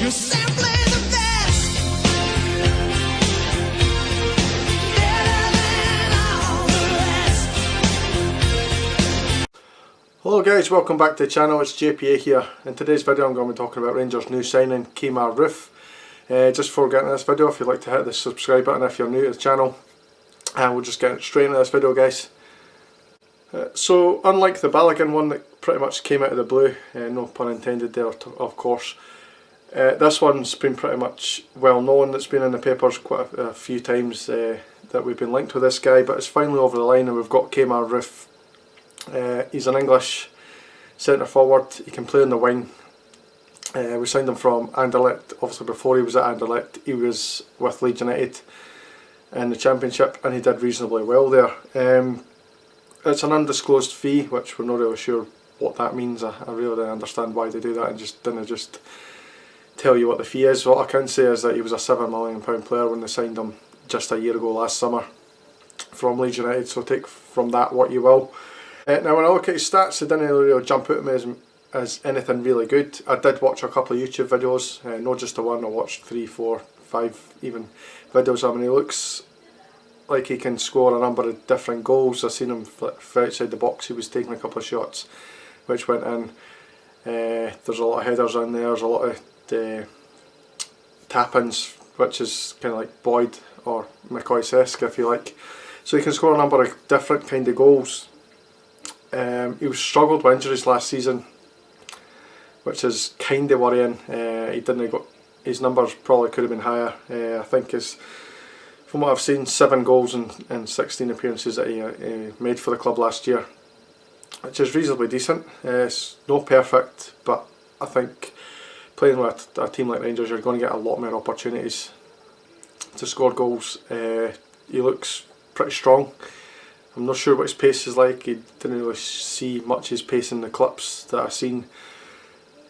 You're simply the best. Better than all the rest. Hello guys, welcome back to the channel. It's JPA here. In today's video I'm going to be talking about Rangers' new signing, Kemar Roofe. Just before getting to this video, if you'd like to hit the subscribe button if you're new to the channel. And we'll just get straight into this video, guys. So unlike the Balogun one that pretty much came out of the blue, no pun intended there of course, this one's been pretty much well known. It's been in the papers quite a few times that we've been linked with this guy, but it's finally over the line and we've got Kemar Roofe. He's an English centre forward. He can play on the wing. We signed him from Anderlecht. Obviously before he was at Anderlecht he was with Leeds United in the Championship and he did reasonably well there. It's an undisclosed fee, which we're not really sure what that means. I really don't understand why they do that and didn't just tell you what the fee is. What I can say is that he was a £7 million player when they signed him just a year ago last summer from Leeds United, so take from that what you will. Now when I look at his stats, they didn't really jump out at me as anything really good. I did watch a couple of YouTube videos, not just the one. I watched 3, 4, 5 even videos. I mean, he looks like he can score a number of different goals. I've seen him from outside the box. He was taking a couple of shots which went in. There's a lot of headers in there. There's a lot of tap-ins, which is kind of like Boyd or McCoy-esque if you like. So he can score a number of different kind of goals. He was struggled with injuries last season, which is kind of worrying. He didn't got, his numbers probably could have been higher. I think from what I've seen, 7 goals and 16 appearances that he made for the club last year, which is reasonably decent. It's not perfect, but I think playing with a team like Rangers, you're going to get a lot more opportunities to score goals. He looks pretty strong. I'm not sure what his pace is like. He didn't really see much of his pace in the clips that I've seen.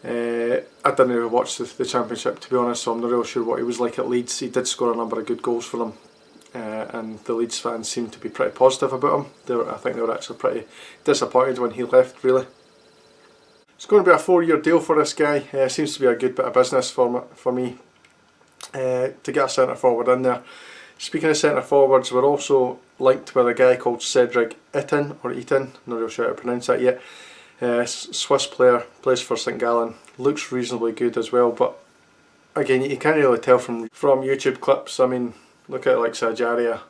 I didn't really watch the Championship, to be honest, so I'm not really sure what he was like at Leeds. He did score a number of good goals for them, and the Leeds fans seemed to be pretty positive about him. I think they were actually pretty disappointed when he left, really. It's going to be a 4-year deal for this guy. Seems to be a good bit of business for me to get a centre forward in there. Speaking of centre forwards, we're also linked with a guy called Cedric Itten, or Eaton, not really sure how to pronounce that yet. Swiss player, plays for St Gallen, looks reasonably good as well, but again you can't really tell from YouTube clips. I mean, look at like Sajaria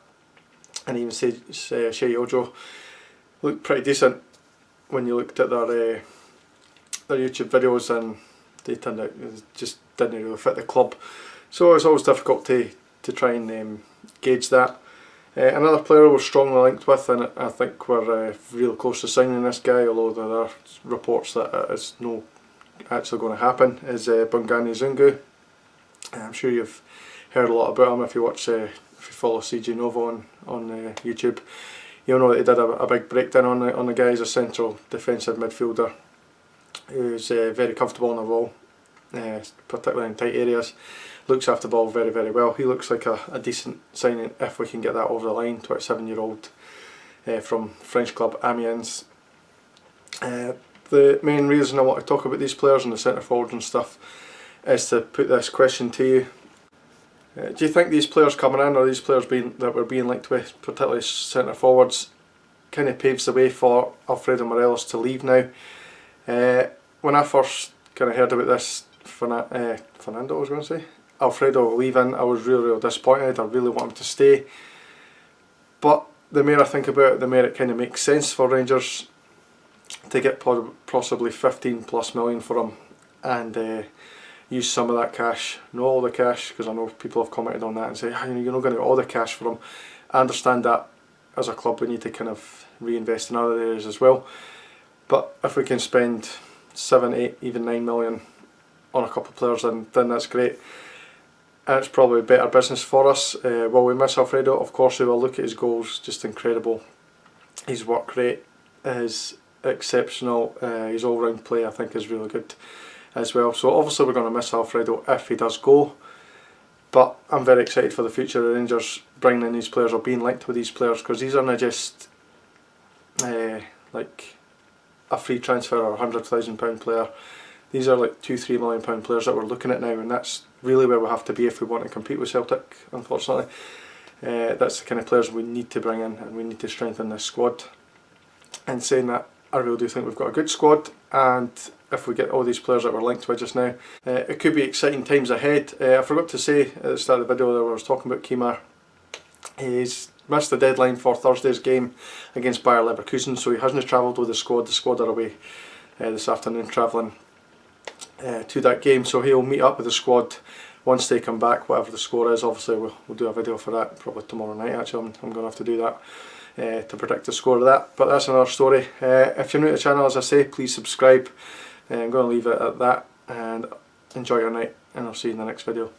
and even Shea Ojo, look pretty decent when you looked at their YouTube videos, and they turned out just didn't really fit the club, so it's always difficult to try and gauge that. Another player we're strongly linked with, and I think we're real close to signing this guy, although there are reports that it's not actually going to happen, is Bongani Zungu. I'm sure you've heard a lot about him if you watch, if you follow CG Novo on YouTube. You'll know that he did a big breakdown on the guy. He's a central defensive midfielder who's very comfortable on the ball, particularly in tight areas. Looks after the ball very, very well. He looks like a decent signing if we can get that over the line. 27-year-old from French club Amiens. The main reason I want to talk about these players and the centre forwards and stuff is to put this question to you. Do you think these players coming in, or these players that we're being linked with, particularly centre forwards, kind of paves the way for Alfredo Morelos to leave now? When I first kind of heard about this, Fernando, I was going to say, Alfredo leaving, I was really, really disappointed. I really want him to stay, but the more I think about it, the more it kind of makes sense for Rangers to get possibly 15+ million for him and use some of that cash, not all the cash, because I know people have commented on that and say, you're not going to get all the cash for him. I understand that as a club we need to kind of reinvest in other areas as well, but if we can spend 7, 8, even 9 million on a couple of players, then that's great. And it's probably better business for us. Will we miss Alfredo? Of course we will. Look at his goals, just incredible. His work rate is exceptional. His all-round play I think is really good as well. So obviously we're going to miss Alfredo if he does go, but I'm very excited for the future of Rangers bringing in these players, or being linked with these players, because these aren't just like a free transfer or £100,000 player. These are like £2-3 million players that we're looking at now, and that's really where we have to be if we want to compete with Celtic, unfortunately. That's the kind of players we need to bring in, and we need to strengthen this squad. And saying that, I really do think we've got a good squad, and if we get all these players that we're linked with just now, it could be exciting times ahead. I forgot to say at the start of the video where I was talking about Kemar, he's missed the deadline for Thursday's game against Bayer Leverkusen, so he hasn't travelled with the squad. The squad are away this afternoon travelling to that game, so he'll meet up with the squad once they come back, whatever the score is. Obviously we'll do a video for that probably tomorrow night. Actually, I'm going to have to do that to predict the score of that, but that's another story. If you're new to the channel, as I say, please subscribe. I'm going to leave it at that, and enjoy your night, and I'll see you in the next video.